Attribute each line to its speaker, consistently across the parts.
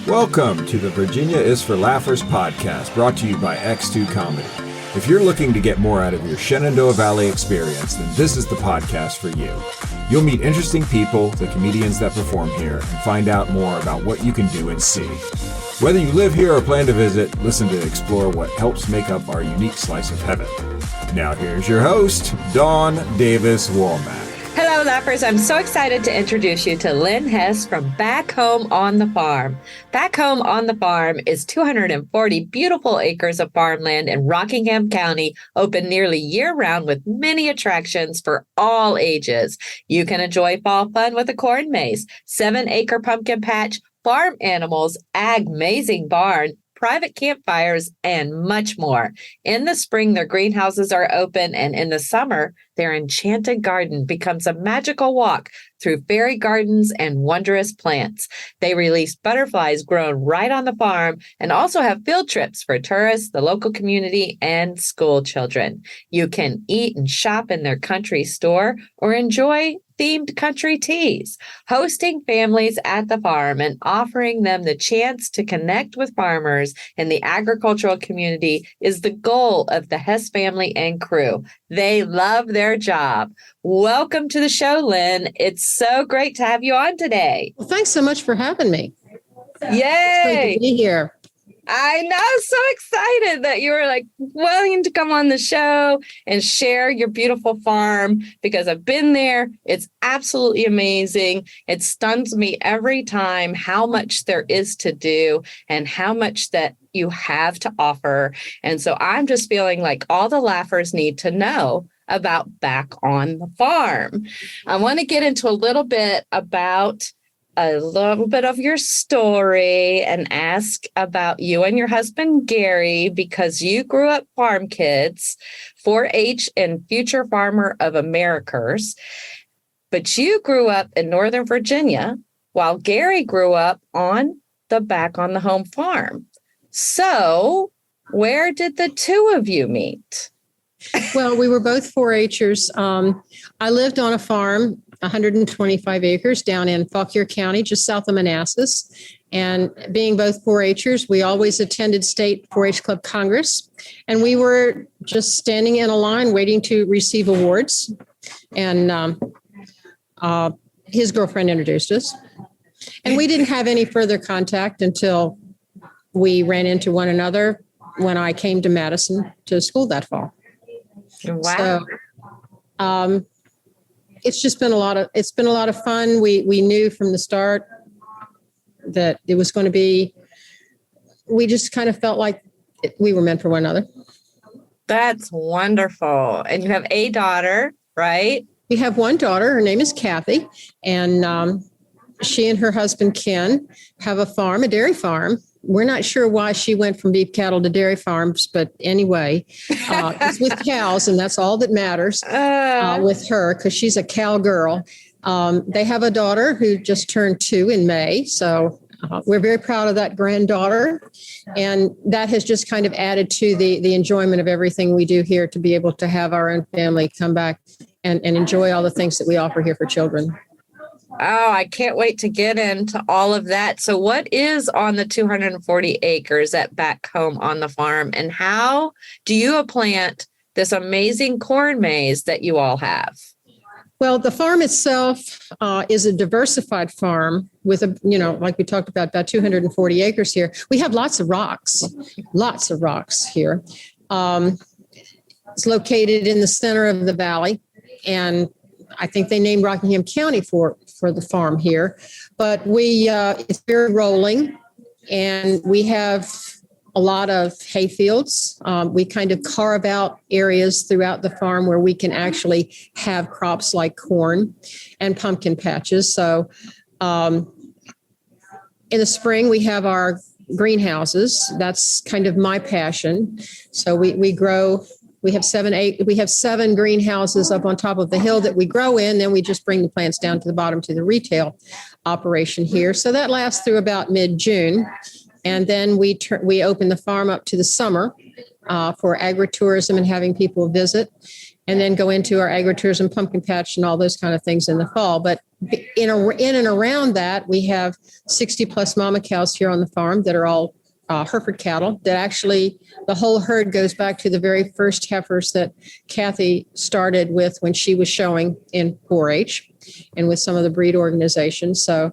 Speaker 1: Welcome to the Virginia is for Laughers podcast, brought to you by X2 Comedy. If you're looking to get more out of your Shenandoah Valley experience, then this is the podcast for you. You'll meet interesting people, the comedians that perform here, and find out more about what you can do and see. Whether you live here or plan to visit, listen to explore what helps make up our unique slice of heaven. Now here's your host, Dawn Davis Womack.
Speaker 2: Hello, Laughers. I'm so excited to introduce you to Lynn Hess from Back Home on the Farm. Back Home on the Farm is 240 beautiful acres of farmland in Rockingham County, open nearly year-round with many attractions for all ages. You can enjoy fall fun with a corn maze, 7-acre pumpkin patch, farm animals, ag-mazing barn, private campfires, and much more. In the spring, their greenhouses are open, and in the summer, their enchanted garden becomes a magical walk through fairy gardens and wondrous plants. They release butterflies grown right on the farm and also have field trips for tourists, the local community, and school children. You can eat and shop in their country store or enjoy themed country teas, hosting families at the farm and offering them the chance to connect with farmers in the agricultural community is the goal of the Hess family and crew. They love their job. Welcome to the show, Lynn. It's so great to have you on today.
Speaker 3: Well, thanks so much for having me.
Speaker 2: Yay!
Speaker 3: It's great to be here.
Speaker 2: I know, so excited that you were willing to come on the show and share your beautiful farm, because I've been there. It's absolutely amazing. It stuns me every time how much there is to do and how much that you have to offer. And so I'm just feeling like all the laughers need to know about Back on the Farm. I want to get into a little bit of your story and ask about you and your husband, Gary, because you grew up farm kids, 4-H and Future Farmer of Americas, but you grew up in Northern Virginia while Gary grew up on the Back on the Home farm. So where did the two of you meet?
Speaker 3: Well, we were both 4-Hers. I lived on a farm, 125 acres down in Fauquier County, just south of Manassas. And being both 4-Hers, we always attended state 4-H Club Congress. And we were just standing in a line waiting to receive awards. And his girlfriend introduced us. And we didn't have any further contact until we ran into one another when I came to Madison to school that fall.
Speaker 2: Wow.
Speaker 3: So it's been a lot of fun. We knew from the start that it was going to be, we just kind of felt like we were meant for one another.
Speaker 2: That's wonderful. And you have a daughter, right?
Speaker 3: We have one daughter. Her name is Kathy. And she and her husband, Ken, have a farm, a dairy farm. We're not sure why she went from beef cattle to dairy farms, but anyway, it's with cows, and that's all that matters with her, because she's a cow girl. They have a daughter who just turned 2 in May, so we're very proud of that granddaughter, and that has just kind of added to the enjoyment of everything we do here, to be able to have our own family come back and enjoy all the things that we offer here for children.
Speaker 2: Oh, I can't wait to get into all of that. So what is on the 240 acres at Back Home on the Farm, and how do you plant this amazing corn maze that you all have?
Speaker 3: Well, the farm itself is a diversified farm with like we talked about 240 acres here. We have lots of rocks here. It's located in the center of the valley, and I think they named Rockingham County for the farm here, but it's very rolling, and we have a lot of hay fields. We kind of carve out areas throughout the farm where we can actually have crops like corn and pumpkin patches. So in the spring, we have our greenhouses. That's kind of my passion. So we grow. We have 7 greenhouses up on top of the hill that we grow in. Then we just bring the plants down to the bottom to the retail operation here. So that lasts through about mid-June. And then we open the farm up to the summer for agri-tourism and having people visit. and then go into our agri-tourism pumpkin patch and all those kind of things in the fall. But in and around that, we have 60 plus mama cows here on the farm that are all Hereford cattle that actually the whole herd goes back to the very first heifers that Kathy started with when she was showing in 4-H and with some of the breed organizations. So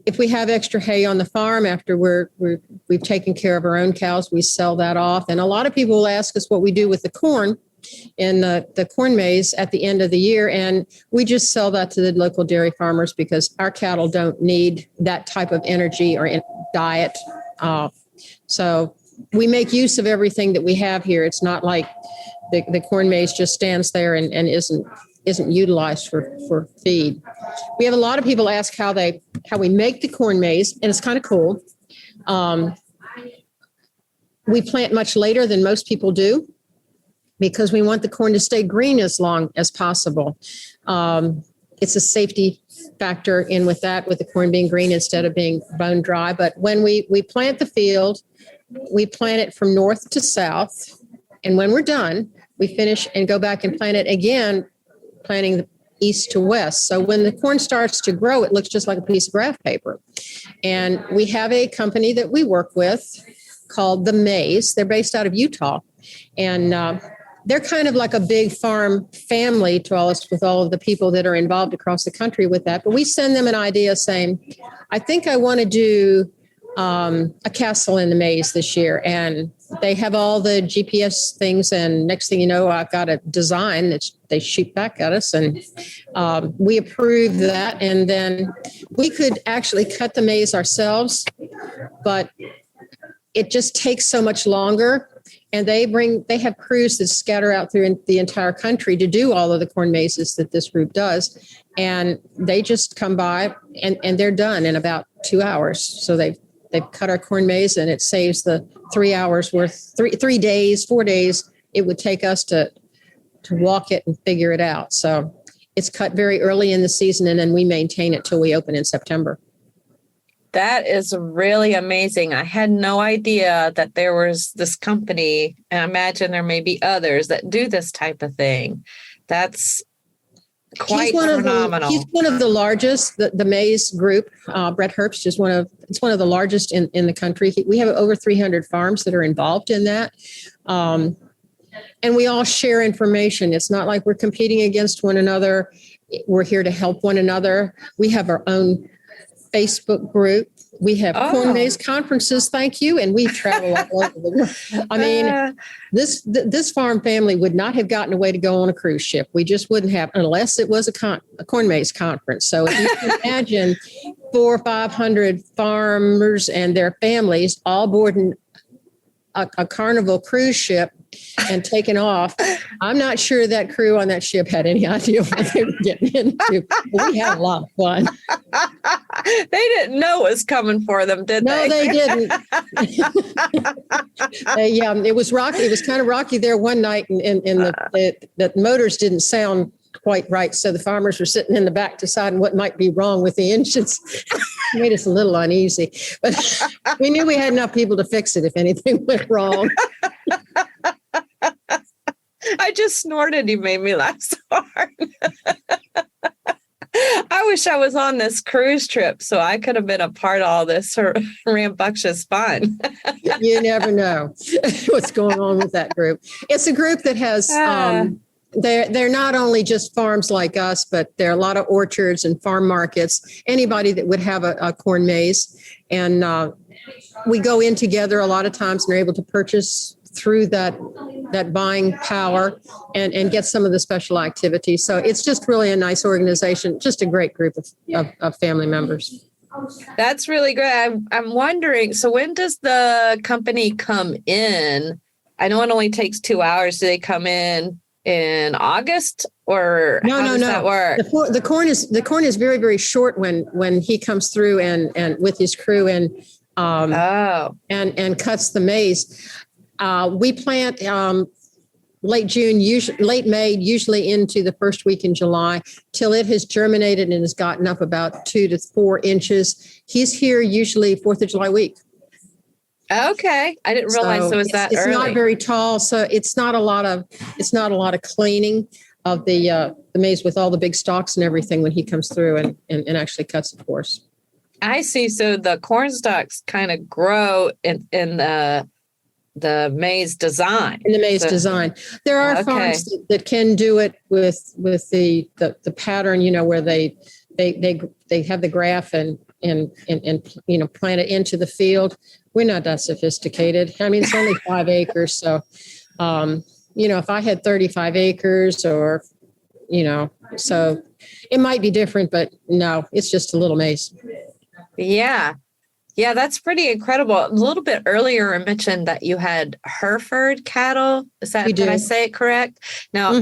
Speaker 3: if we have extra hay on the farm after we've taken care of our own cows, we sell that off. And a lot of people will ask us what we do with the corn in the corn maze at the end of the year. And we just sell that to the local dairy farmers because our cattle don't need that type of energy or diet. So we make use of everything that we have here. It's not like the corn maze just stands there and isn't utilized for feed. We have a lot of people ask how we make the corn maze, and it's kind of cool. We plant much later than most people do because we want the corn to stay green as long as possible. It's a safety factor in with the corn being green instead of being bone dry. But when we plant the field, we plant it from north to south. And when we're done, we finish and go back and plant it again, planting the east to west. So when the corn starts to grow, it looks just like a piece of graph paper. And we have a company that we work with called The Maze. They're based out of Utah. And they're kind of like a big farm family to us with all of the people that are involved across the country with that. But we send them an idea saying, I think I want to do a castle in the maze this year. And they have all the GPS things. And next thing you know, I've got a design that they shoot back at us. And we approve that. And then we could actually cut the maze ourselves, but it just takes so much longer. And they have crews that scatter out through the entire country to do all of the corn mazes that this group does. And they just come by and they're done in about 2 hours. So they've cut our corn maze, and it saves the 3 hours worth, 3 days, 4 days it would take us to walk it and figure it out. So it's cut very early in the season, and then we maintain it till we open in September.
Speaker 2: That is really amazing. I had no idea that there was this company, and I imagine there may be others that do this type of thing. That's quite phenomenal.
Speaker 3: He's one of the largest, the Maze Group. Brett Herbst is one of the largest in the country. We have over 300 farms that are involved in that. And we all share information. It's not like we're competing against one another. We're here to help one another. We have our own Facebook group. We have corn maze conferences, thank you, and we travel all over the world. I mean, this farm family would not have gotten away to go on a cruise ship. We just wouldn't have unless it was a corn maze conference. So if you can imagine 400 or 500 farmers and their families all boarding a Carnival cruise ship and taken off. I'm not sure that crew on that ship had any idea what they were getting into. We had a lot of fun.
Speaker 2: They didn't know it was coming for them, did they?
Speaker 3: No, they didn't. It was rocky. It was kind of rocky there one night, and the motors didn't sound quite right. So the farmers were sitting in the back deciding what might be wrong with the engines. It made us a little uneasy, but we knew we had enough people to fix it if anything went wrong.
Speaker 2: I just snorted. You made me laugh so hard. I wish I was on this cruise trip so I could have been a part of all this rambunctious fun.
Speaker 3: You never know what's going on with that group. It's a group that has, they're not only just farms like us, but there are a lot of orchards and farm markets, anybody that would have a corn maze. And we go in together a lot of times and are able to purchase through that buying power and get some of the special activities. So it's just really a nice organization, just a great group of family members.
Speaker 2: That's really great. I'm wondering, so when does the company come in? I know it only takes 2 hours. Do they come in August, or
Speaker 3: no?
Speaker 2: That work?
Speaker 3: The corn is very, very short when he comes through and with his crew and cuts the maize. We plant late June, late May, usually into the first week in July, till it has germinated and has gotten up about 2 to 4 inches. He's here usually 4th of July week.
Speaker 2: Okay, I didn't realize it was that early.
Speaker 3: It's not very tall, so it's not a lot of cleaning. the maize with all the big stalks and everything when he comes through and actually cuts it for us.
Speaker 2: I see. So the corn stalks kind of grow in the maize design.
Speaker 3: In the maize design. There are farms that can do it with the pattern, where they have the graph and plant it into the field. We're not that sophisticated. I mean, it's only 5 acres. So, if I had 35 acres so it might be different, but no, it's just a little maize.
Speaker 2: Yeah. Yeah, that's pretty incredible. A little bit earlier, I mentioned that you had Hereford cattle. Did I say it correct? Now,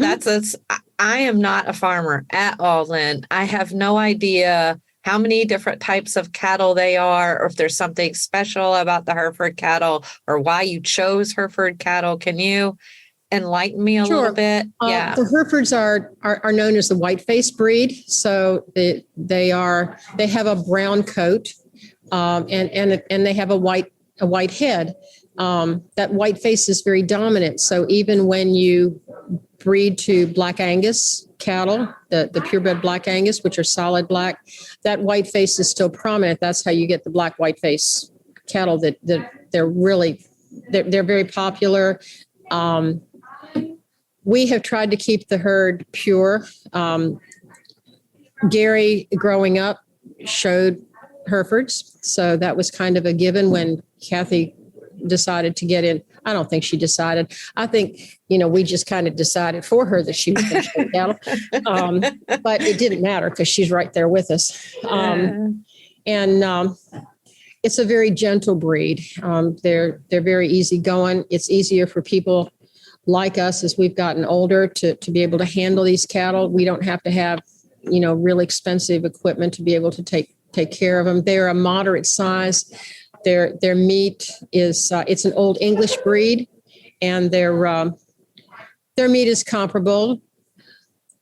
Speaker 2: I am not a farmer at all, Lynn. I have no idea how many different types of cattle they are, or if there's something special about the Hereford cattle, or why you chose Hereford cattle. Can you enlighten me a little bit?
Speaker 3: Yeah. The Herefords are known as the white-faced breed. So they have a brown coat. And they have a white head. That white face is very dominant. So even when you breed to Black Angus cattle, the purebred Black Angus, which are solid black, that white face is still prominent. That's how you get the black white face cattle. That they're very popular. We have tried to keep the herd pure. Gary, growing up, showed Herefords. So that was kind of a given when Kathy decided to get in. I don't think she decided. I think, we just kind of decided for her that she was going to show cattle. But it didn't matter because she's right there with us. It's a very gentle breed. They're very easygoing. It's easier for people like us as we've gotten older to be able to handle these cattle. We don't have to have, really expensive equipment to be able to take care of them. They're a moderate size. Their meat is it's an old English breed, and their meat is comparable,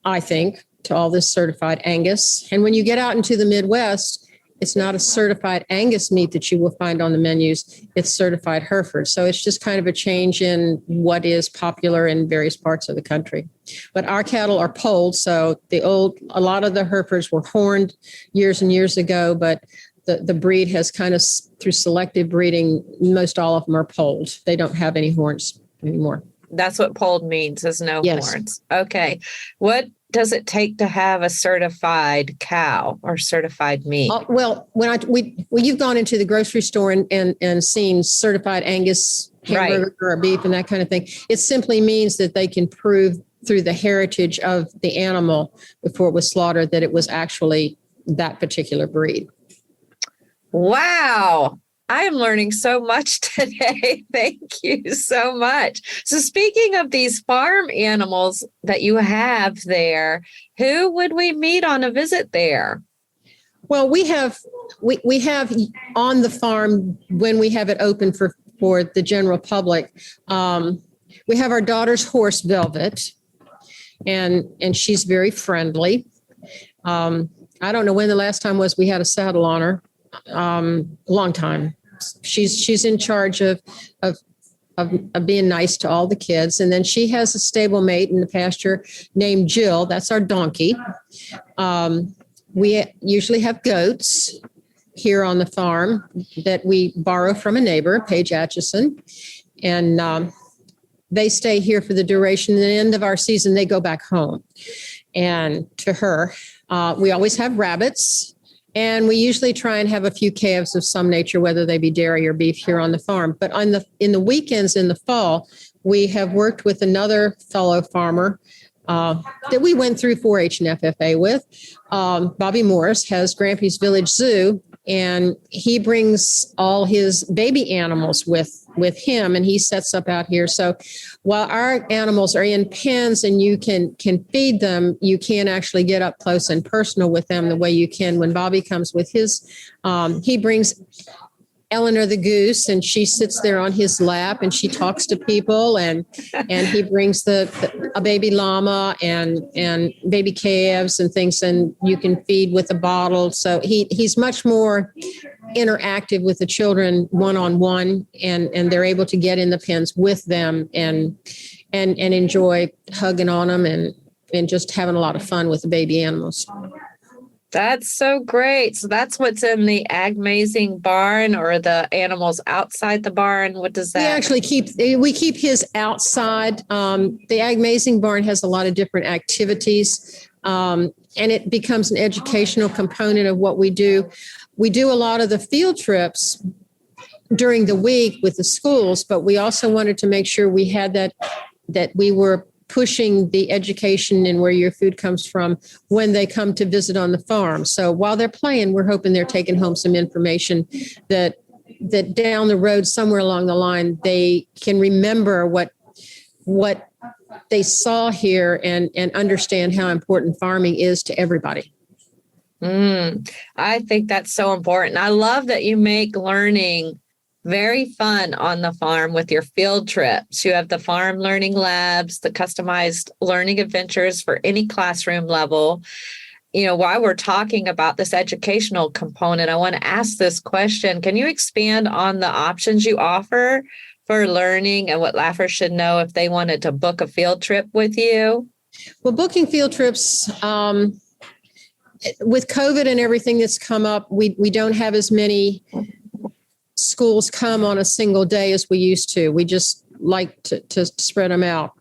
Speaker 3: I think, to all this certified Angus. And when you get out into the Midwest, it's not a certified Angus meat that you will find on the menus. It's certified Hereford. So it's just kind of a change in what is popular in various parts of the country. But our cattle are polled. So a lot of the Herefords were horned years and years ago, but the breed has kind of, through selective breeding, most all of them are polled. They don't have any horns anymore.
Speaker 2: That's what polled means, is no horns. Okay. What does it take to have a certified cow or certified meat?
Speaker 3: Well, when you've gone into the grocery store and seen certified Angus hamburger or beef and that kind of thing, it simply means that they can prove through the heritage of the animal before it was slaughtered that it was actually that particular breed.
Speaker 2: Wow. I am learning so much today. Thank you so much. So speaking of these farm animals that you have there, who would we meet on a visit there?
Speaker 3: Well, we have on the farm, when we have it open for the general public, we have our daughter's horse, Velvet, and she's very friendly. I don't know when the last time was we had a saddle on her. A long time. She's in charge of being nice to all the kids. And then she has a stablemate in the pasture named Jill. That's our donkey. We usually have goats here on the farm that we borrow from a neighbor, Paige Atchison. And they stay here for the duration. At the end of our season, they go back home. And to her, we always have rabbits. And we usually try and have a few calves of some nature, whether they be dairy or beef, here on the farm. But in the weekends in the fall, we have worked with another fellow farmer that we went through 4-H and FFA with. Bobby Morris has Grampy's Village Zoo, and he brings all his baby animals with him, and he sets up out here. So while our animals are in pens and you can feed them, you can't actually get up close and personal with them the way you can when Bobby comes with his. He brings Eleanor the goose, and she sits there on his lap and she talks to people, and he brings a baby llama and baby calves and things, and you can feed with a bottle. So he's much more interactive with the children one-on-one, and they're able to get in the pens with them and enjoy hugging on them and just having a lot of fun with the baby animals.
Speaker 2: That's so great. So that's what's in the Ag-mazing barn, or the animals outside the barn. What does that?
Speaker 3: We keep his outside. The Ag-mazing barn has a lot of different activities, and it becomes an educational component of what we do. We do a lot of the field trips during the week with the schools, but we also wanted to make sure we had that we were pushing the education and where your food comes from when they come to visit on the farm. So while they're playing, we're hoping they're taking home some information that down the road, somewhere along the line, they can remember what they saw here and understand how important farming is to everybody.
Speaker 2: I think that's so important. I love that you make learning very fun on the farm with your field trips. You have the farm learning labs, the customized learning adventures for any classroom level. You know, while we're talking about this educational component, I want to ask this question. Can you expand on the options you offer for learning and what laughers should know if they wanted to book a field trip with you?
Speaker 3: Well, booking field trips, with COVID and everything that's come up, we don't have as many schools come on a single day as we used to. We just like to spread them out.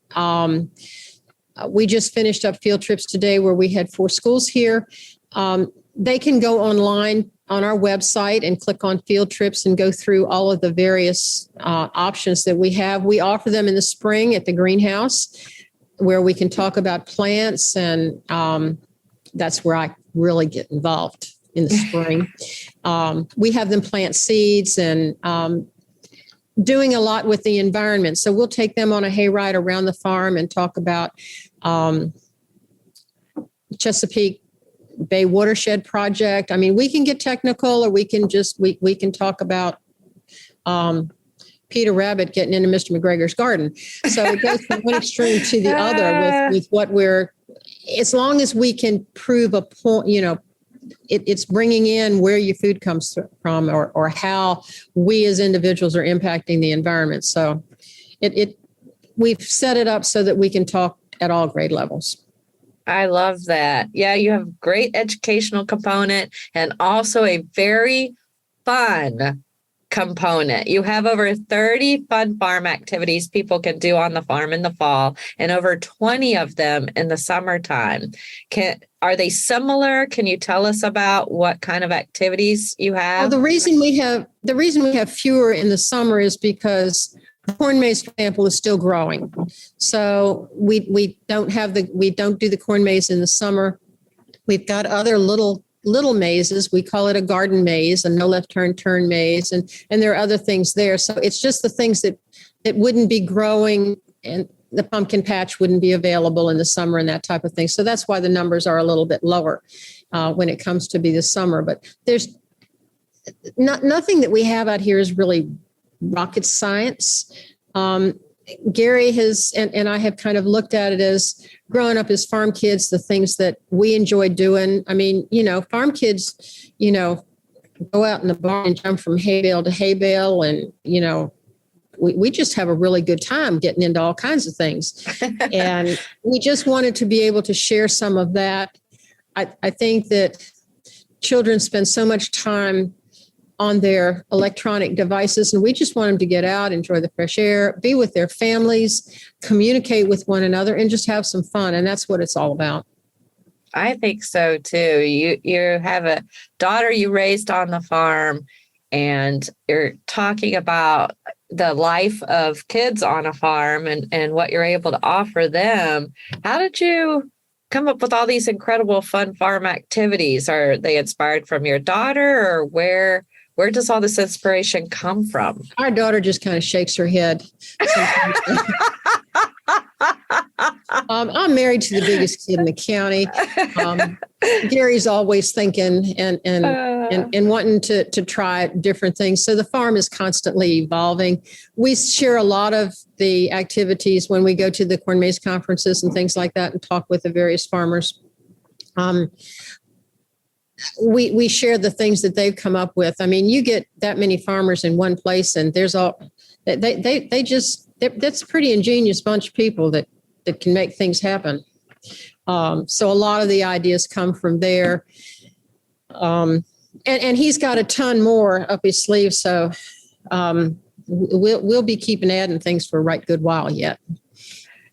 Speaker 3: We just finished up field trips today where we had 4 schools here. They can go online on our website and click on field trips and go through all of the various options that we have. We offer them in the spring at the greenhouse where we can talk about plants, and that's where I really get involved in the spring. We have them plant seeds and doing a lot with the environment. So we'll take them on a hayride around the farm and talk about Chesapeake Bay Watershed Project. I mean, we can get technical, or we can just, we can talk about Peter Rabbit getting into Mr. McGregor's garden. So it goes from one extreme to the other with what as long as we can prove a point, you know, it's bringing in where your food comes from, or how we as individuals are impacting the environment. So we've set it up so that we can talk at all grade levels.
Speaker 2: I love that. Yeah, you have great educational component and also a very fun component. You have over 30 fun farm activities people can do on the farm in the fall, and over 20 of them in the summertime. Are they similar? Can you tell us about what kind of activities you have?
Speaker 3: Well, the reason we have fewer in the summer is because the corn maze, for example, is still growing. So we don't do the corn maze in the summer. We've got other little mazes. We call it a garden maze, a no left turn maze, and there are other things there. So it's just the things that wouldn't be growing, and the pumpkin patch wouldn't be available in the summer and that type of thing. So that's why the numbers are a little bit lower when it comes to be the summer. But there's nothing that we have out here is really rocket science. Gary has, and I have kind of looked at it as growing up as farm kids, the things that we enjoy doing. I mean, you know, farm kids, you know, go out in the barn and jump from hay bale to hay bale. And, you know, we just have a really good time getting into all kinds of things. And we just wanted to be able to share some of that. I think that children spend so much time on their electronic devices, and we just want them to get out, enjoy the fresh air, be with their families, communicate with one another, and just have some fun. And that's what it's all about.
Speaker 2: I think so too. You have a daughter you raised on the farm, and you're talking about the life of kids on a farm and what you're able to offer them. How did you come up with all these incredible fun farm activities? Are they inspired from your daughter, or where does all this inspiration come from?
Speaker 3: Our daughter just kind of shakes her head. I'm married to the biggest kid in the county. Gary's always thinking and wanting to try different things. So the farm is constantly evolving. We share a lot of the activities when we go to the corn maze conferences and things like that and talk with the various farmers. We share the things that they've come up with. I mean, you get that many farmers in one place, and there's that's a pretty ingenious bunch of people that can make things happen. So a lot of the ideas come from there. And he's got a ton more up his sleeve. So we'll be keeping adding things for a right good while yet.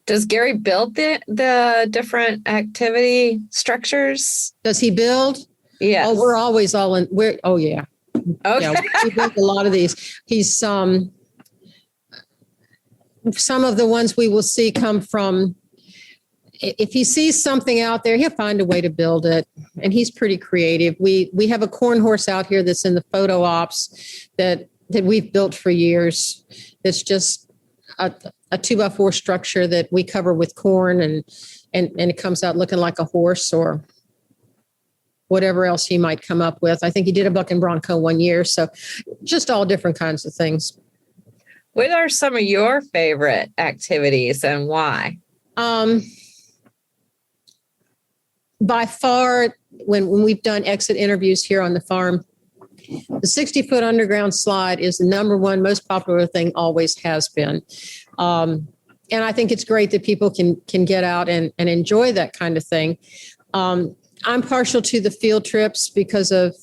Speaker 2: Does Gary build the different activity structures?
Speaker 3: Does he build?
Speaker 2: Yes.
Speaker 3: Oh, we're always all in. Oh, yeah.
Speaker 2: Okay.
Speaker 3: Yeah, we built a lot of these. He's some of the ones we will see come from. If he sees something out there, he'll find a way to build it, and he's pretty creative. We have a corn horse out here that's in the photo ops that we've built for years. It's just a 2x4 structure that we cover with corn, and it comes out looking like a horse or whatever else he might come up with. I think he did a buck and bronco one year, so just all different kinds of things.
Speaker 2: What are some of your favorite activities and why?
Speaker 3: By far, when we've done exit interviews here on the farm, the 60-foot underground slide is the number one most popular thing, always has been. And I think it's great that people can get out and enjoy that kind of thing. I'm partial to the field trips because of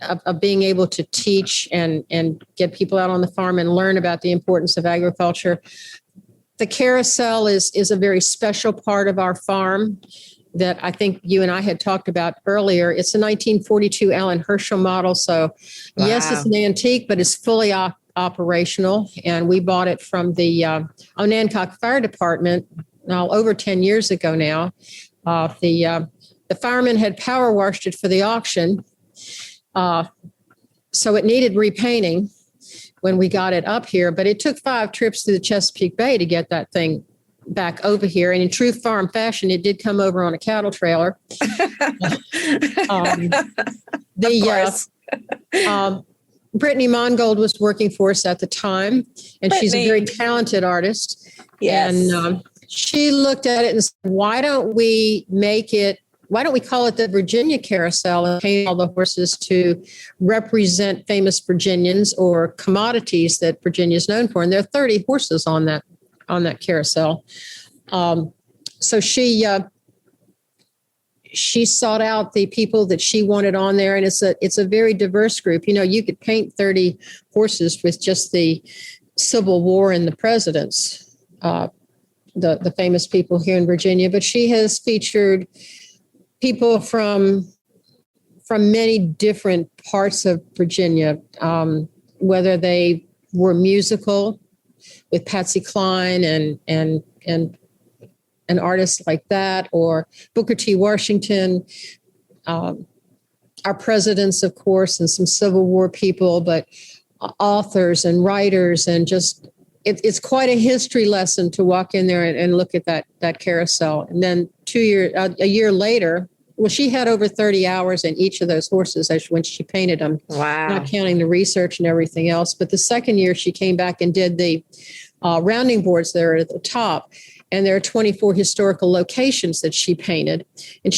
Speaker 3: of being able to teach and get people out on the farm and learn about the importance of agriculture. The carousel is a very special part of our farm that I think you and I had talked about earlier. It's a 1942 Allen Herschel model. So yes, it's an antique, but it's fully operational. And we bought it from the Onancock Fire Department over 10 years ago now. The firemen had power washed it for the auction. So it needed repainting when we got it up here, but it took 5 trips to the Chesapeake Bay to get that thing back over here. And in true farm fashion, it did come over on a cattle trailer. Brittany Mongold was working for us at the time, and she's a very talented artist.
Speaker 2: Yes.
Speaker 3: And she looked at it and said, why don't we call it the Virginia Carousel and paint all the horses to represent famous Virginians or commodities that Virginia is known for? And there are 30 horses on that carousel. So she sought out the people that she wanted on there, and it's a very diverse group. You know, you could paint 30 horses with just the Civil War and the presidents, the famous people here in Virginia, but she has featured people from many different parts of Virginia, whether they were musical with Patsy Cline and artists like that, or Booker T. Washington, our presidents, of course, and some Civil War people, but authors and writers, and just it's quite a history lesson to walk in there and look at that carousel. And then a year later, well, she had over 30 hours in each of those horses when she painted them.
Speaker 2: Wow.
Speaker 3: Not counting the research and everything else. But the second year she came back and did the rounding boards there at the top. And there are 24 historical locations that she painted. And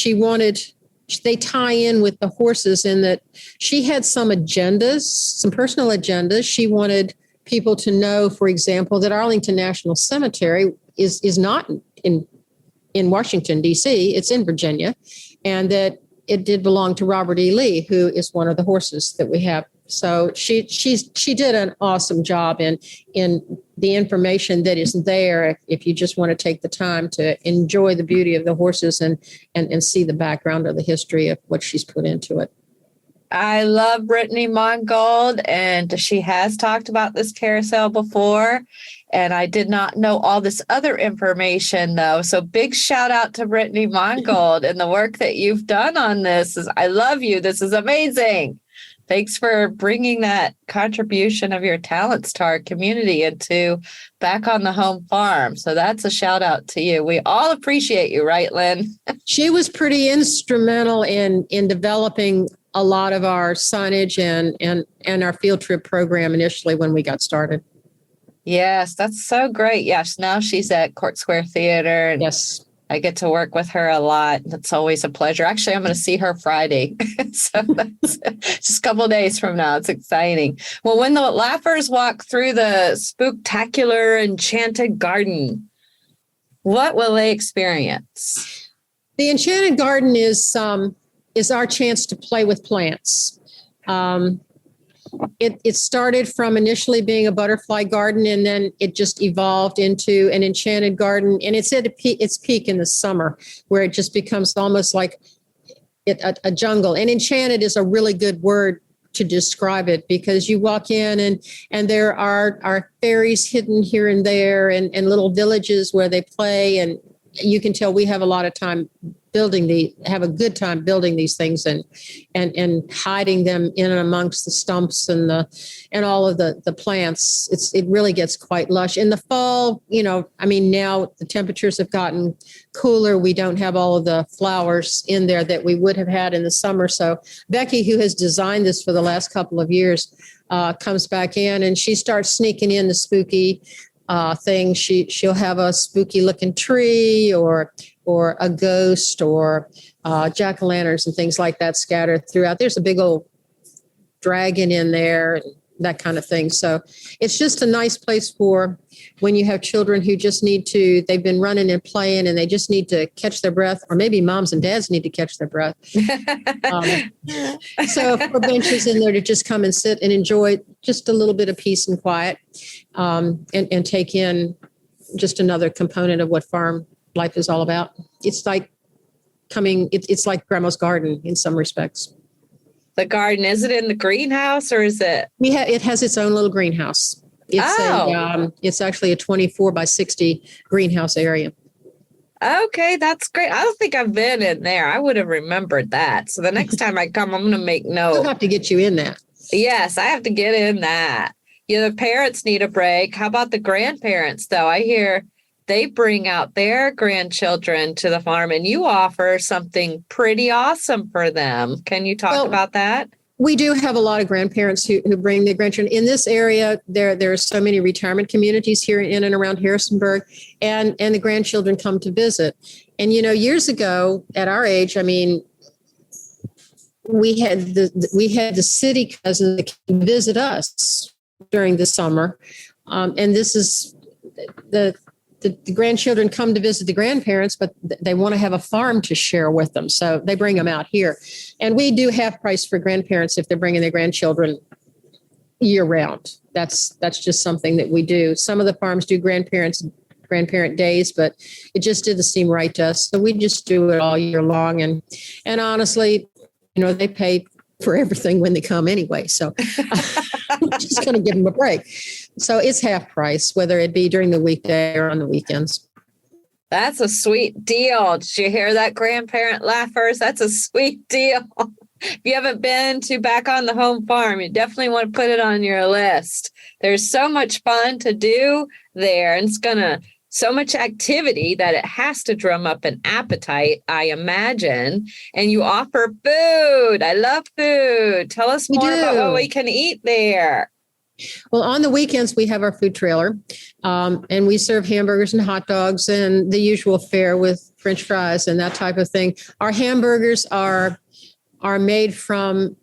Speaker 3: they tie in with the horses in that she had some agendas, some personal agendas. She wanted people to know, for example, that Arlington National Cemetery is not in Washington, D.C., it's in Virginia, and that it did belong to Robert E. Lee, who is one of the horses that we have. So she did an awesome job in the information that is there if you just want to take the time to enjoy the beauty of the horses and see the background or the history of what she's put into it.
Speaker 2: I love Brittany Mongold, and she has talked about this carousel before, and I did not know all this other information, though. So big shout out to Brittany Mongold and the work that you've done on this. I love you. This is amazing. Thanks for bringing that contribution of your talents to our community and to back on the home farm. So that's a shout out to you. We all appreciate you, right, Lynn?
Speaker 3: She was pretty instrumental in developing a lot of our signage and our field trip program initially when we got started.
Speaker 2: Yes, that's so great. Yes, now she's at Court Square Theater. And
Speaker 3: yes.
Speaker 2: I get to work with her a lot. It's always a pleasure. Actually, I'm going to see her Friday. So that's just a couple of days from now. It's exciting. Well, when the Laughers walk through the spooktacular enchanted garden, What will they experience?
Speaker 3: The Enchanted Garden is our chance to play with plants. It started from initially being a butterfly garden, and then it just evolved into an enchanted garden. And it's at its peak in the summer, where it just becomes almost like a jungle. And enchanted is a really good word to describe it, because you walk in and there are fairies hidden here and there, and little villages where they play. And you can tell we have a lot of time have a good time building these things and hiding them in and amongst the stumps and all of the plants. It really gets quite lush. In the fall, now the temperatures have gotten cooler. We don't have all of the flowers in there that we would have had in the summer. So Becky, who has designed this for the last couple of years, comes back in and she starts sneaking in the spooky thing. She'll have a spooky looking tree or a ghost or jack-o'-lanterns and things like that scattered throughout. There's a big old dragon in there and that kind of thing. So it's just a nice place for when you have children who just they've been running and playing and they just need to catch their breath, or maybe moms and dads need to catch their breath. So for benches in there to just come and sit and enjoy just a little bit of peace and quiet, and take in just another component of what farm life is all about. It's like it's like grandma's garden in some respects.
Speaker 2: The garden, is it in the greenhouse or is it?
Speaker 3: It has its own little greenhouse. It's actually a 24 by 60 greenhouse area.
Speaker 2: Okay, that's great. I don't think I've been in there. I would have remembered that. So the next time I come, I'm going to make note.
Speaker 3: We'll have to get you in that.
Speaker 2: Yes, I have to get in that. The parents need a break. How about the grandparents, though? I hear they bring out their grandchildren to the farm, and you offer something pretty awesome for them. Can you talk about that?
Speaker 3: We do have a lot of grandparents who bring their grandchildren. In this area, there are so many retirement communities here in and around Harrisonburg, and the grandchildren come to visit. And, years ago, at our age, we had the city cousins that came visit us during the summer. And this is the grandchildren come to visit the grandparents, but they want to have a farm to share with them. So they bring them out here. And we do half price for grandparents if they're bringing their grandchildren year round. That's just something that we do. Some of the farms do grandparent days, but it just didn't seem right to us. So we just do it all year long. And honestly, they pay for everything when they come anyway. So I'm just going to give them a break. So it's half price, whether it be during the weekday or on the weekends.
Speaker 2: That's a sweet deal. Did you hear that, grandparent laughers? That's a sweet deal. If you haven't been to Back on the Home Farm, you definitely want to put it on your list. There's so much fun to do there, and it's so much activity that it has to drum up an appetite, I imagine. And you offer food. I love food. Tell us more about what we can eat there.
Speaker 3: Well, on the weekends, we have our food trailer, and we serve hamburgers and hot dogs and the usual fare with French fries and that type of thing. Our hamburgers are made from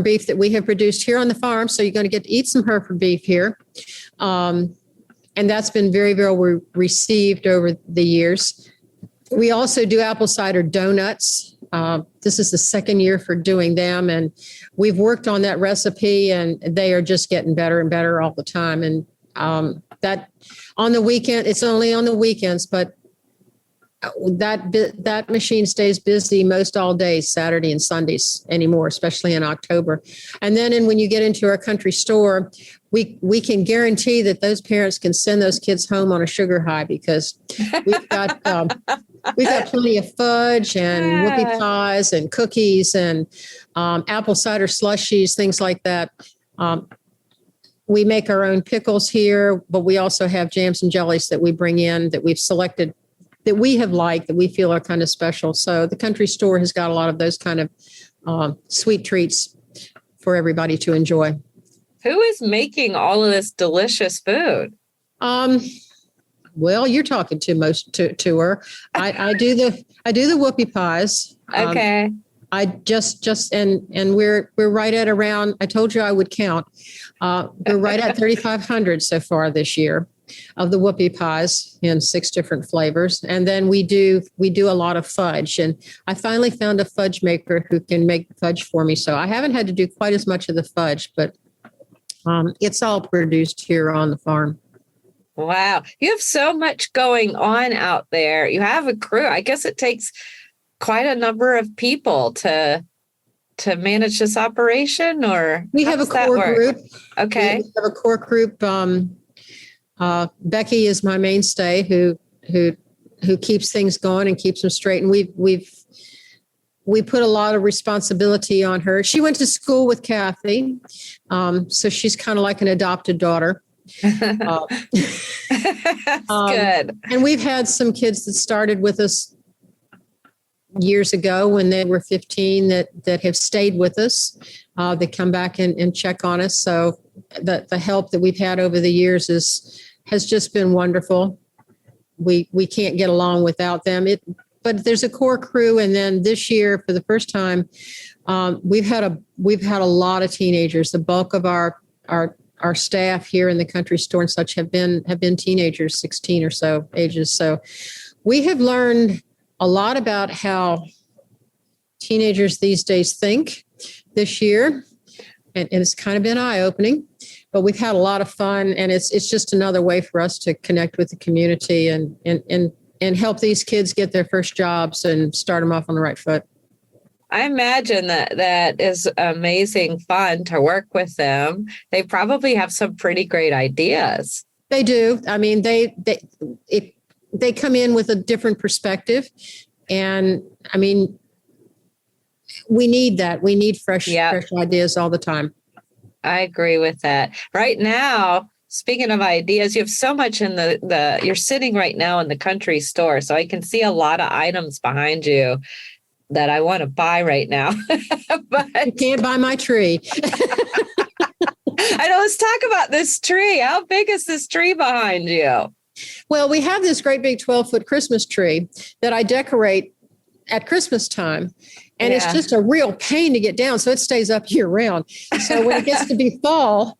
Speaker 3: beef that we have produced here on the farm. So you're going to get to eat some Hereford beef here. And that's been very, very received over the years. We also do apple cider donuts. This is the second year for doing them. And we've worked on that recipe, and they are just getting better and better all the time. And that on the weekend, it's only on the weekends, but that machine stays busy most all day, Saturday and Sundays anymore, especially in October. And then when you get into our country store, we can guarantee that those parents can send those kids home on a sugar high, because we've got plenty of fudge and whoopie pies and cookies and apple cider slushies, things like that. We make our own pickles here, but we also have jams and jellies that we bring in that we've selected, that we have liked, that we feel are kind of special. So the country store has got a lot of those kind of sweet treats for everybody to enjoy.
Speaker 2: Who is making all of this delicious food?
Speaker 3: Well, you're talking to her. I do the whoopie pies.
Speaker 2: Okay.
Speaker 3: I just and we're right at around, I told you I would count. We're right at 3,500 so far this year. of the whoopie pies in 6 different flavors. And then we do a lot of fudge. And I finally found a fudge maker who can make fudge for me. So I haven't had to do quite as much of the fudge, but it's all produced here on the farm.
Speaker 2: Wow. You have so much going on out there. You have a crew. I guess it takes quite a number of people to manage this operation, or
Speaker 3: we have a core group.
Speaker 2: Okay.
Speaker 3: We have a core group. Becky is my mainstay who keeps things going and keeps them straight. And we put a lot of responsibility on her. She went to school with Kathy. So she's kind of like an adopted daughter.
Speaker 2: That's good.
Speaker 3: And we've had some kids that started with us years ago when they were 15 that have stayed with us. They come back and check on us. So the help that we've had over the years has just been wonderful. We can't get along without them. But there's a core crew, and then this year, for the first time, we've had a lot of teenagers. The bulk of our staff here in the country store and such have been teenagers, 16 or so ages. So we have learned a lot about how teenagers these days think this year, and it's kind of been eye-opening. But we've had a lot of fun, and it's just another way for us to connect with the community and help these kids get their first jobs and start them off on the right foot.
Speaker 2: I imagine that is amazing fun to work with them. They probably have some pretty great ideas.
Speaker 3: They do. I mean, they come in with a different perspective. And I mean, we need that. We need fresh ideas all the time.
Speaker 2: I agree with that. Right now, speaking of ideas, you have so much in you're sitting right now in the country store. So I can see a lot of items behind you that I want to buy right now. But
Speaker 3: you can't buy my tree.
Speaker 2: I know. Let's talk about this tree. How big is this tree behind you?
Speaker 3: Well, we have this great big 12-foot Christmas tree that I decorate at Christmas time. And it's just a real pain to get down. So it stays up year round. So when it gets to be fall,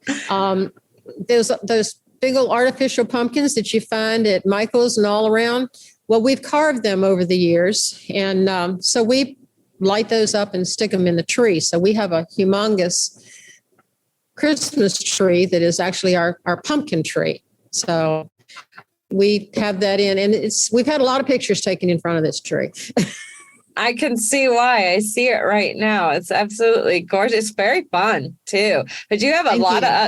Speaker 3: there's those big old artificial pumpkins that you find at Michael's and all around. Well, we've carved them over the years. And so we light those up and stick them in the tree. So we have a humongous Christmas tree that is actually our pumpkin tree. So we have that in, and we've had a lot of pictures taken in front of this tree.
Speaker 2: I can see why. I see it right now. It's absolutely gorgeous. Very fun too. But you have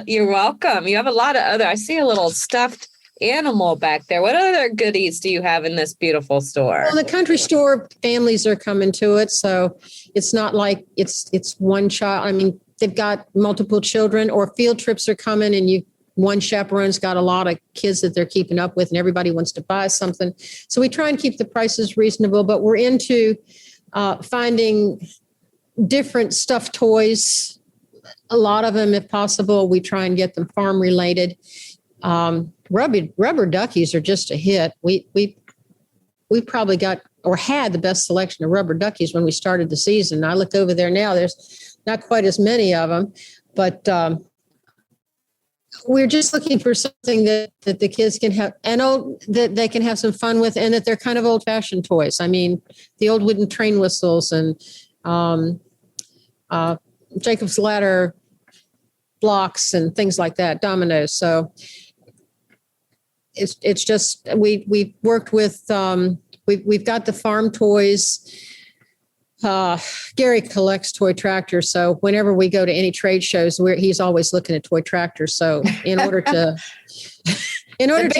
Speaker 2: you're welcome. You have a lot of I see a little stuffed animal back there. What other goodies do you have in this beautiful store?
Speaker 3: Well, the country store families are coming to it. So it's not like it's one child. I mean, they've got multiple children, or field trips are coming and one chaperone's got a lot of kids that they're keeping up with, and everybody wants to buy something. So we try and keep the prices reasonable, but we're into finding different stuffed toys. A lot of them, if possible, we try and get them farm related. Rubber duckies are just a hit. We probably got or had the best selection of rubber duckies when we started the season. I look over there now, there's not quite as many of them, but we're just looking for something that the kids can have, and that they can have some fun with, and that they're kind of old-fashioned toys. I mean, the old wooden train whistles and Jacob's ladder blocks and things like that, dominoes. So it's just we've worked with we've got the farm toys. Gary collects toy tractors, so whenever we go to any trade shows, he's always looking at toy tractors. So in order to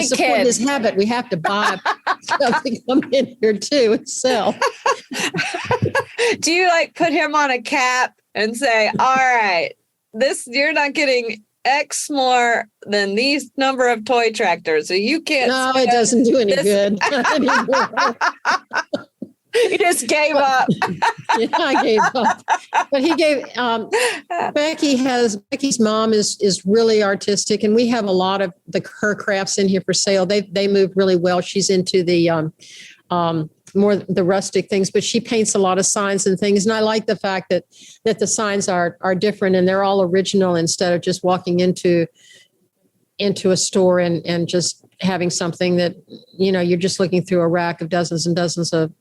Speaker 3: support his habit, we have to buy something come in here too and sell.
Speaker 2: Do you put him on a cap and say, "All right, you're not getting X more than these number of toy tractors, so you can't"?
Speaker 3: No, it doesn't do any good anymore.
Speaker 2: He just gave up.
Speaker 3: Yeah, I gave up. But he gave. Becky's mom is really artistic, and we have a lot of her crafts in here for sale. They move really well. She's into the more the rustic things, but she paints a lot of signs and things. And I like the fact that the signs are different and they're all original, instead of just walking into a store and just having something that, you're just looking through a rack of dozens and dozens of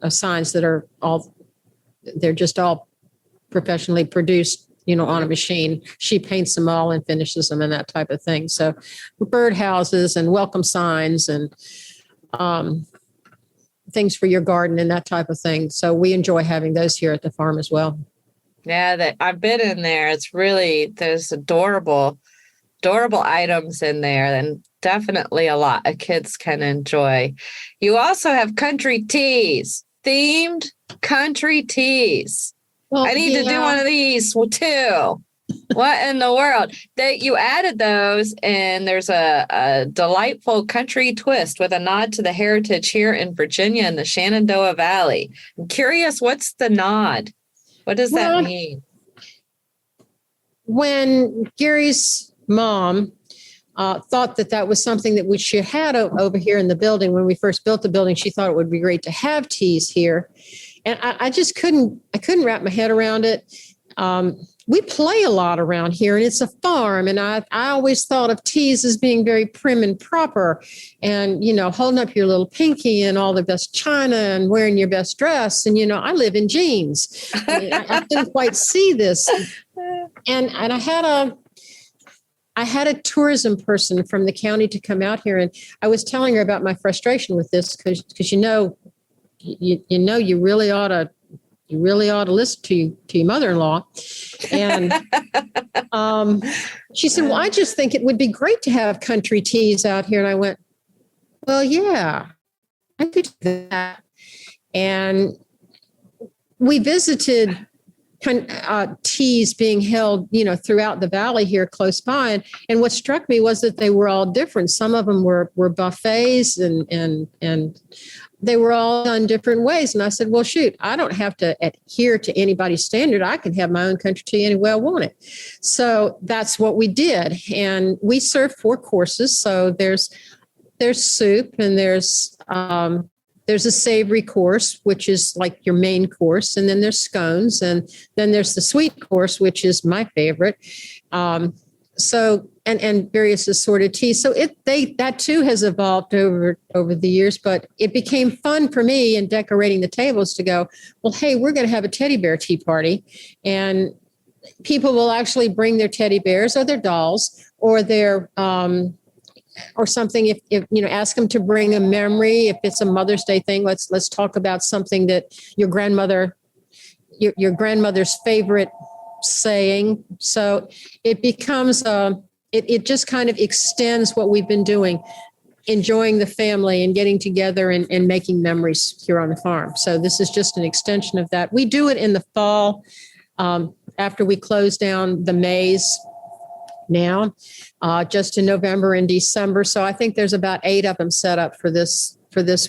Speaker 3: signs that are they're just all professionally produced, on a machine. She paints them all and finishes them and that type of thing. So bird houses and welcome signs and things for your garden and that type of thing. So we enjoy having those here at the farm as well.
Speaker 2: Yeah, that I've been in there. It's really, there's adorable items in there, and definitely a lot of kids can enjoy. You also have country teas, themed country teas.
Speaker 3: Well,
Speaker 2: I need to do one of these too. What in the world? That you added those, and there's a delightful country twist with a nod to the heritage here in Virginia in the Shenandoah Valley. I'm curious, what's the nod? What does that mean?
Speaker 3: When Gary's mom thought that was something that we should have over here in the building, when we first built the building, she thought it would be great to have teas here. And I just couldn't wrap my head around it. We play a lot around here, and it's a farm. And I always thought of teas as being very prim and proper and, holding up your little pinky and all the best china and wearing your best dress. And, I live in jeans. I didn't quite see this. And I had a tourism person from the county to come out here, and I was telling her about my frustration with this because you really ought to listen to your mother-in-law. And she said, well, I just think it would be great to have country teas out here. And I went, well, yeah, I could do that. And we visited teas being held, throughout the valley here close by. And what struck me was that they were all different. Some of them were buffets and they were all done different ways. And I said, well, shoot, I don't have to adhere to anybody's standard. I can have my own country tea any way I want it. So that's what we did. And we served 4 courses. So there's soup, and there's a savory course, which is like your main course. And then there's scones. And then there's the sweet course, which is my favorite. And various assorted teas. So that too has evolved over the years, but it became fun for me in decorating the tables to go, well, hey, we're going to have a teddy bear tea party, and people will actually bring their teddy bears or their dolls or their or something. If ask them to bring a memory. If it's a Mother's Day thing, let's talk about something that your grandmother's favorite saying. So it becomes it just kind of extends what we've been doing, enjoying the family and getting together and making memories here on the farm. So this is just an extension of that. We do it in the fall after we close down the maze now, just in November and December. So I think there's about 8 of them set up for this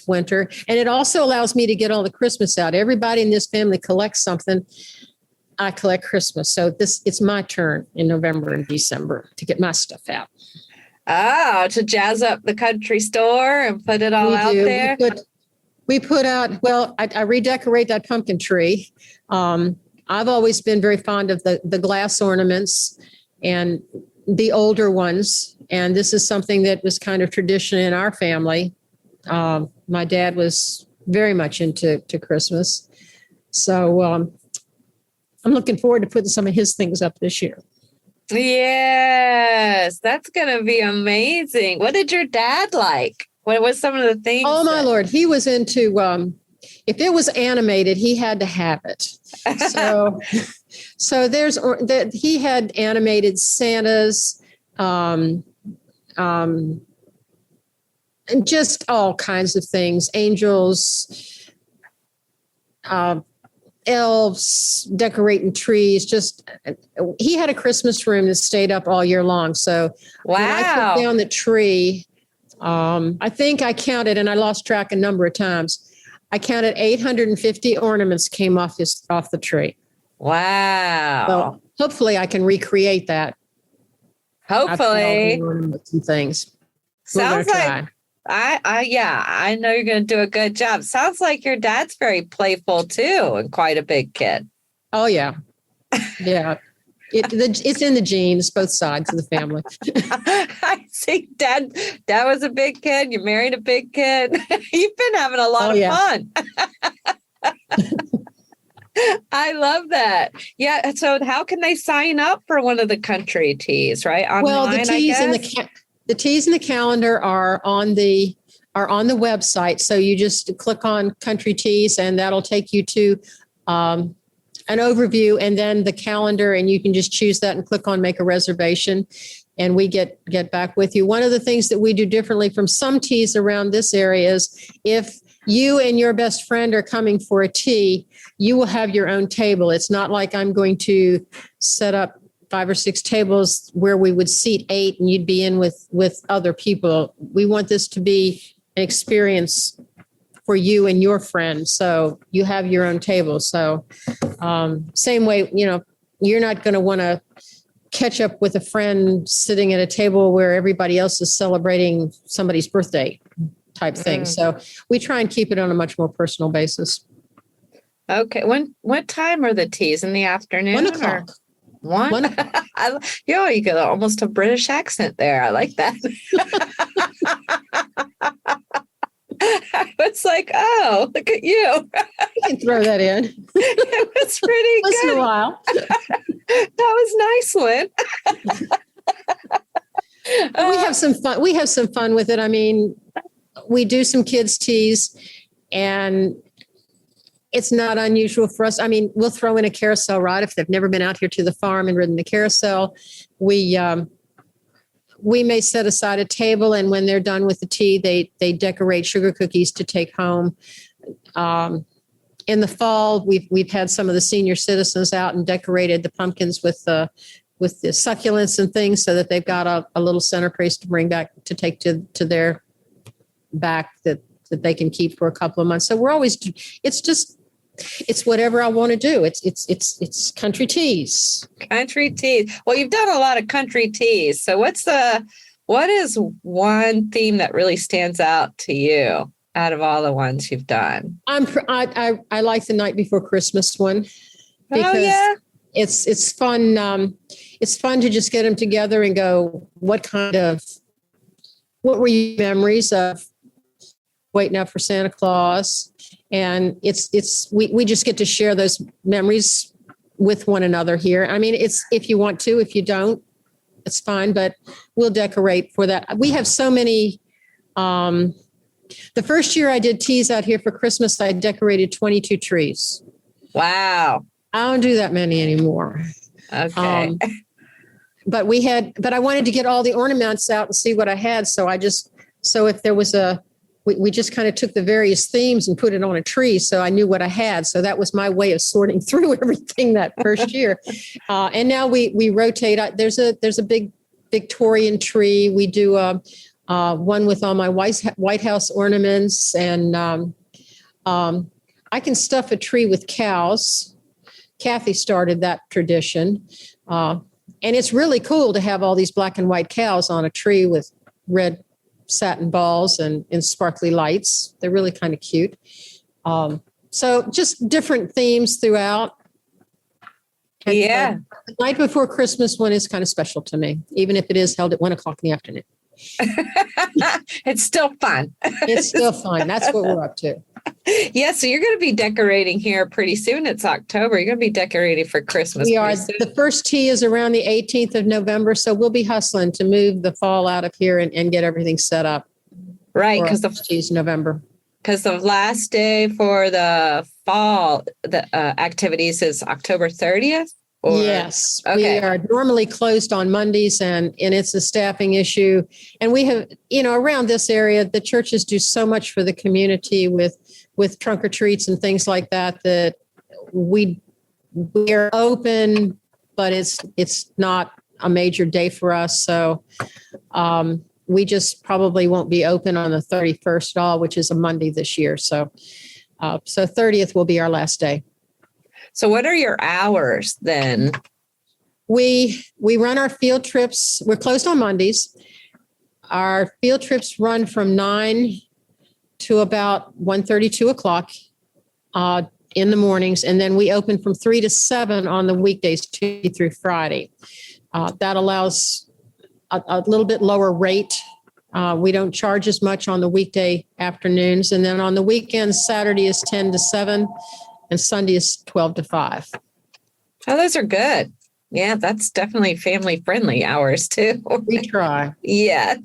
Speaker 3: winter. And it also allows me to get all the Christmas out. Everybody in this family collects something. I collect Christmas. So it's my turn in November and December to get my stuff out.
Speaker 2: Oh, to jazz up the country store and put it all out there?
Speaker 3: We put out, well, I redecorate that pumpkin tree. I've always been very fond of the glass ornaments and the older ones. And this is something that was kind of tradition in our family. My dad was very much into Christmas. So, I'm looking forward to putting some of his things up this year.
Speaker 2: Yes, that's going to be amazing. What did your dad like? What was some of the things?
Speaker 3: Oh, my Lord. He was into, if it was animated, he had to have it. So he had animated Santas, and just all kinds of things, angels, elves, decorating trees. Just he had a Christmas room that stayed up all year long. So
Speaker 2: wow.
Speaker 3: When I took down the tree, I think I counted, and I lost track a number of times. I counted 850 ornaments came off the tree.
Speaker 2: Wow.
Speaker 3: So hopefully I can recreate that.
Speaker 2: Hopefully.
Speaker 3: Ornaments and things.
Speaker 2: Sounds like I know you're going to do a good job. Sounds like your dad's very playful too and quite a big kid.
Speaker 3: Oh, yeah. Yeah. It's in the genes, both sides of the family.
Speaker 2: I see. Dad was a big kid. You married a big kid. You've been having a lot of fun. I love that. Yeah. So how can they sign up for one of the country teas, right? Online,
Speaker 3: well, the teas and the calendar are on the website. So you just click on country teas and that'll take you to an overview and then the calendar, and you can just choose that and click on make a reservation. And we get back with you. One of the things that we do differently from some teas around this area is if you and your best friend are coming for a tea, you will have your own table. It's not like I'm going to set up 5 or 6 tables where we would seat 8 and you'd be in with other people. We want this to be an experience for you and your friend. So you have your own table. So same way, you're not going to want to catch up with a friend sitting at a table where everybody else is celebrating somebody's birthday type thing. So we try and keep it on a much more personal basis.
Speaker 2: Okay. What time are the teas? In the afternoon?
Speaker 3: 1 o'clock.
Speaker 2: 1 o'clock. You got almost a British accent there. I like that. I was like, oh, look at you.
Speaker 3: You can throw that in.
Speaker 2: It was pretty
Speaker 3: Once
Speaker 2: good.
Speaker 3: in a while.
Speaker 2: That was nice, Lynn.
Speaker 3: We have some fun. We have some fun with it. I mean, we do some kids' teas, and it's not unusual for us. I mean, we'll throw in a carousel ride if they've never been out here to the farm and ridden the carousel. We may set aside a table, and when they're done with the tea, they decorate sugar cookies to take home. In the fall, we've had some of the senior citizens out and decorated the pumpkins with the succulents and things, so that they've got a little centerpiece to bring back to take to their back that they can keep for a couple of months. So we're always, it's whatever I want to do. It's country teas.
Speaker 2: Country teas. Well, you've done a lot of country teas. So what is one theme that really stands out to you out of all the ones you've done?
Speaker 3: I like the night before Christmas one because it's fun. It's fun to just get them together and go, what were your memories of waiting up for Santa Claus? And we just get to share those memories with one another here. I mean, it's, if you want to, if you don't, it's fine, but we'll decorate for that. We have so many, the first year I did teas out here for Christmas, I decorated 22 trees.
Speaker 2: Wow.
Speaker 3: I don't do that many anymore.
Speaker 2: Okay.
Speaker 3: But I wanted to get all the ornaments out and see what I had. So if there was we just kind of took the various themes and put it on a tree. So I knew what I had. So that was my way of sorting through everything that first year. And now we rotate. There's a big Victorian tree. We do one with all my White House ornaments. And I can stuff a tree with cows. Kathy started that tradition. And it's really cool to have all these black and white cows on a tree with red satin balls and sparkly lights. They're really kind of cute. So just different themes throughout. And the night before Christmas one is kind of special to me, even if it is held at 1 o'clock in the afternoon.
Speaker 2: It's still fun.
Speaker 3: It's still fun. That's what we're up to.
Speaker 2: Yeah, so you're going to be decorating here pretty soon. It's October. You're going to be decorating for Christmas.
Speaker 3: We are. The first tea is around the 18th of November, so we'll be hustling to move the fall out of here and get everything set up.
Speaker 2: Right, because the
Speaker 3: tea's November.
Speaker 2: Because the last day for the fall activities is October 30th?
Speaker 3: Yes.
Speaker 2: Okay.
Speaker 3: We are normally closed on Mondays and it's a staffing issue. And we have, around this area, the churches do so much for the community with trunk or treats and things like that we are open, but it's not a major day for us. So we just probably won't be open on the 31st at all, which is a Monday this year. So 30th will be our last day.
Speaker 2: So what are your hours then?
Speaker 3: We run our field trips. We're closed on Mondays. Our field trips run from 9 to about 1:30, 2 o'clock. in the mornings, and then we open from 3 to 7 on the weekdays, Tuesday through Friday. That allows a little bit lower rate. We don't charge as much on the weekday afternoons. And then on the weekends, Saturday is 10 to 7 and Sunday is 12 to 5.
Speaker 2: Oh, those are good. Yeah, that's definitely family friendly hours too.
Speaker 3: We try.
Speaker 2: Yes.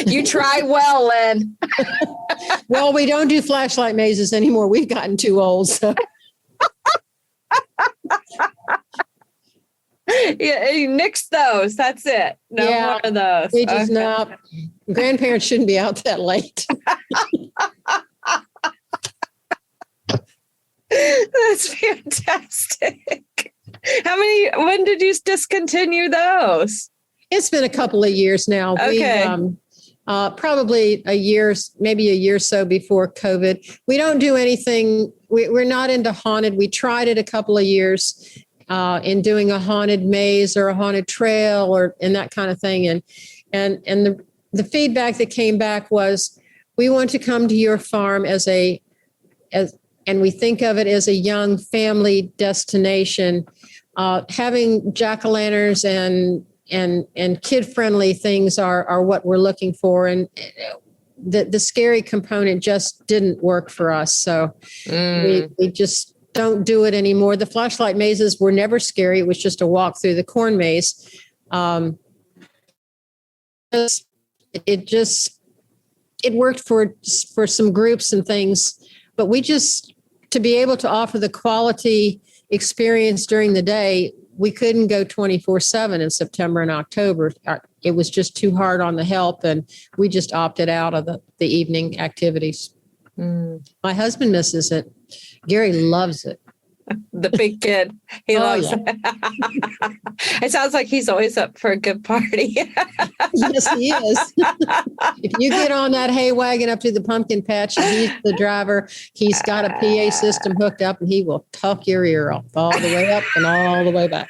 Speaker 2: You try well, Lynn.
Speaker 3: Well, we don't do flashlight mazes anymore. We've gotten too old. So.
Speaker 2: Yeah, you nix those. That's it. No more of those.
Speaker 3: We just not. Grandparents shouldn't be out that late.
Speaker 2: That's fantastic. When did you discontinue those?
Speaker 3: It's been a couple of years now.
Speaker 2: Okay.
Speaker 3: Probably maybe a year or so before COVID. We don't do anything. We're not into haunted. We tried it a couple of years in doing a haunted maze or a haunted trail and that kind of thing. And the feedback that came back was, we want to come to your farm and we think of it as a young family destination. Having jack-o'-lanterns and kid-friendly things are what we're looking for. And the scary component just didn't work for us. So we just don't do it anymore. The flashlight mazes were never scary. It was just a walk through the corn maze. It worked for some groups and things, but to be able to offer the quality experience during the day, we couldn't go 24/7 in September and October. It was just too hard on the health, and we just opted out of the evening activities. My husband misses it. Gary loves it.
Speaker 2: The big kid. He loves it. It sounds like he's always up for a good party.
Speaker 3: Yes, he is. If you get on that hay wagon up to the pumpkin patch and he's the driver, he's got a PA system hooked up and he will tuck your ear off all the way up and all the way back.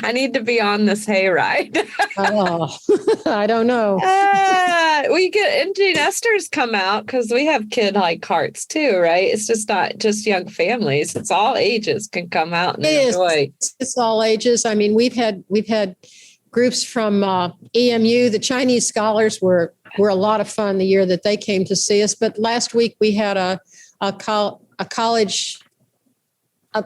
Speaker 2: I need to be on this hayride.
Speaker 3: Oh, I don't know.
Speaker 2: We get empty nesters come out because we have kid hike carts too, right? It's just not just young families. It's all ages can come out and enjoy.
Speaker 3: It's all ages. I mean, we've had groups from EMU. The Chinese scholars were a lot of fun the year that they came to see us. But last week we had a college.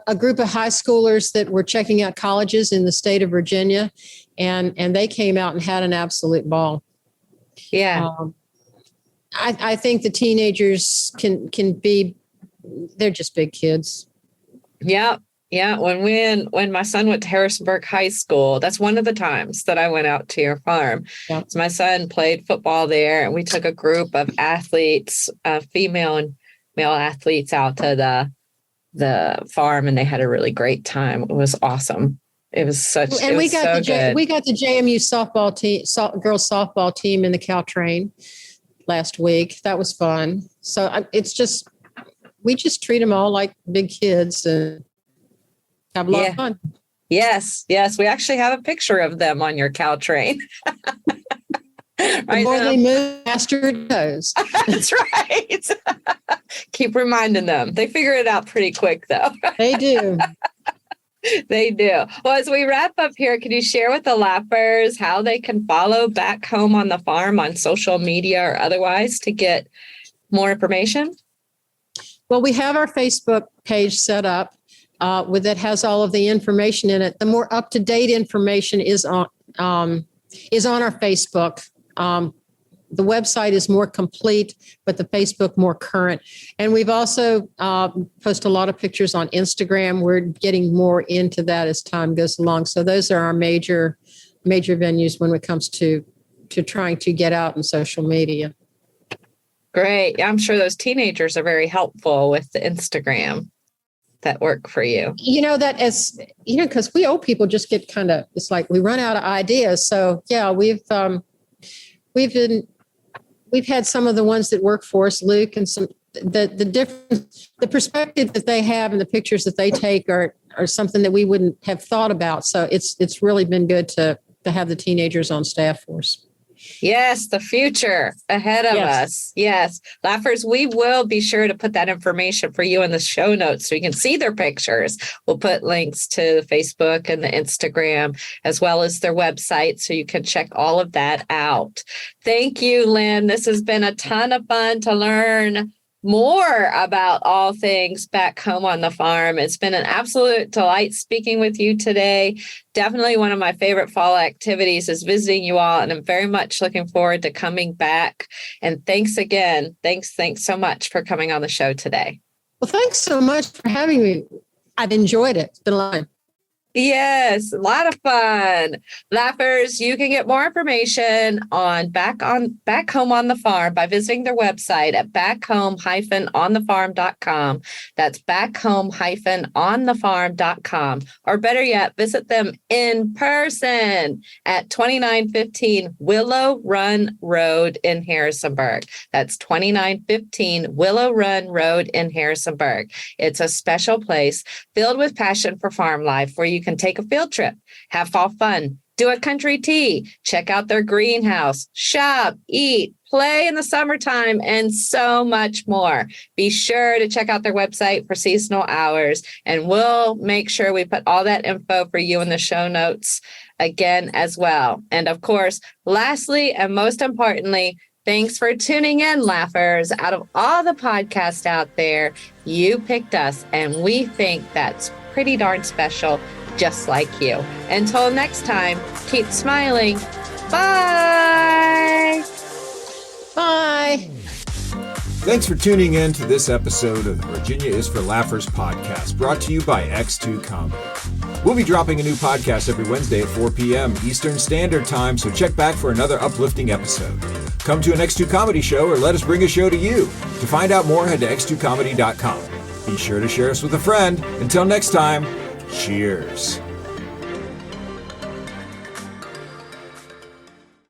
Speaker 3: A group of high schoolers that were checking out colleges in the state of Virginia, and they came out and had an absolute ball.
Speaker 2: Yeah.
Speaker 3: I think the teenagers can be, they're just big kids.
Speaker 2: Yeah. Yeah. When my son went to Harrisonburg High School, that's one of the times that I went out to your farm. Yeah. So my son played football there, and we took a group of athletes, female and male athletes, out to the farm, and they had a really great time. It was awesome. It was such. And we got
Speaker 3: the JMU softball team, girls softball team in the Caltrain last week. That was fun. So we just treat them all like big kids and have a lot of fun.
Speaker 2: Yes. We actually have a picture of them on your Caltrain.
Speaker 3: The more they move, faster it goes.
Speaker 2: That's right. Keep reminding them. They figure it out pretty quick, though.
Speaker 3: They do.
Speaker 2: They do. Well, as we wrap up here, can you share with the Lappers how they can follow Back Home on the Farm on social media or otherwise to get more information?
Speaker 3: Well, we have our Facebook page set up that has all of the information in it. The more up-to-date information is on our Facebook. The website is more complete, but the Facebook more current. And we've also posted a lot of pictures on Instagram. We're getting more into that as time goes along. So those are our major venues when it comes to trying to get out in social media.
Speaker 2: Great. I'm sure those teenagers are very helpful with the Instagram that work for you. Because we old people just get it's like we run out of ideas. So yeah, we've had some of the ones that work for us, Luke, and some the perspective that they have and the pictures that they take are something that we wouldn't have thought about. So it's really been good to have the teenagers on staff for us. Yes, the future ahead of us. Yes. Laughers, we will be sure to put that information for you in the show notes so you can see their pictures. We'll put links to the Facebook and the Instagram, as well as their website, so you can check all of that out. Thank you, Lynn. This has been a ton of fun to learn more about all things back home on the farm. It's been an absolute delight speaking with you today. Definitely one of my favorite fall activities is visiting you all, and I'm very much looking forward to coming back. And thanks again. Thanks so much for coming on the show today.
Speaker 3: Well, thanks so much for having me. I've enjoyed it. It's been a lot.
Speaker 2: Yes, a lot of fun. Laughers, you can get more information on Back Home on the Farm by visiting their website at backhome-onthefarm.com. That's backhome-onthefarm.com. Or better yet, visit them in person at 2915 Willow Run Road in Harrisonburg. That's 2915 Willow Run Road in Harrisonburg. It's a special place filled with passion for farm life where you can take a field trip, have fall fun, do a country tea, check out their greenhouse, shop, eat, play in the summertime, and so much more. Be sure to check out their website for seasonal hours, and we'll make sure we put all that info for you in the show notes again as well. And of course, lastly, and most importantly, thanks for tuning in, Laughers. Out of all the podcasts out there, you picked us, and we think that's pretty darn special, just like you. Until next time, keep smiling. Bye.
Speaker 3: Bye.
Speaker 1: Thanks for tuning in to this episode of the Virginia is for Laughers podcast, brought to you by X2 Comedy. We'll be dropping a new podcast every Wednesday at 4 p.m. Eastern Standard Time, so check back for another uplifting episode. Come to an X2 Comedy show or let us bring a show to you. To find out more, head to x2comedy.com. Be sure to share us with a friend. Until next time, cheers.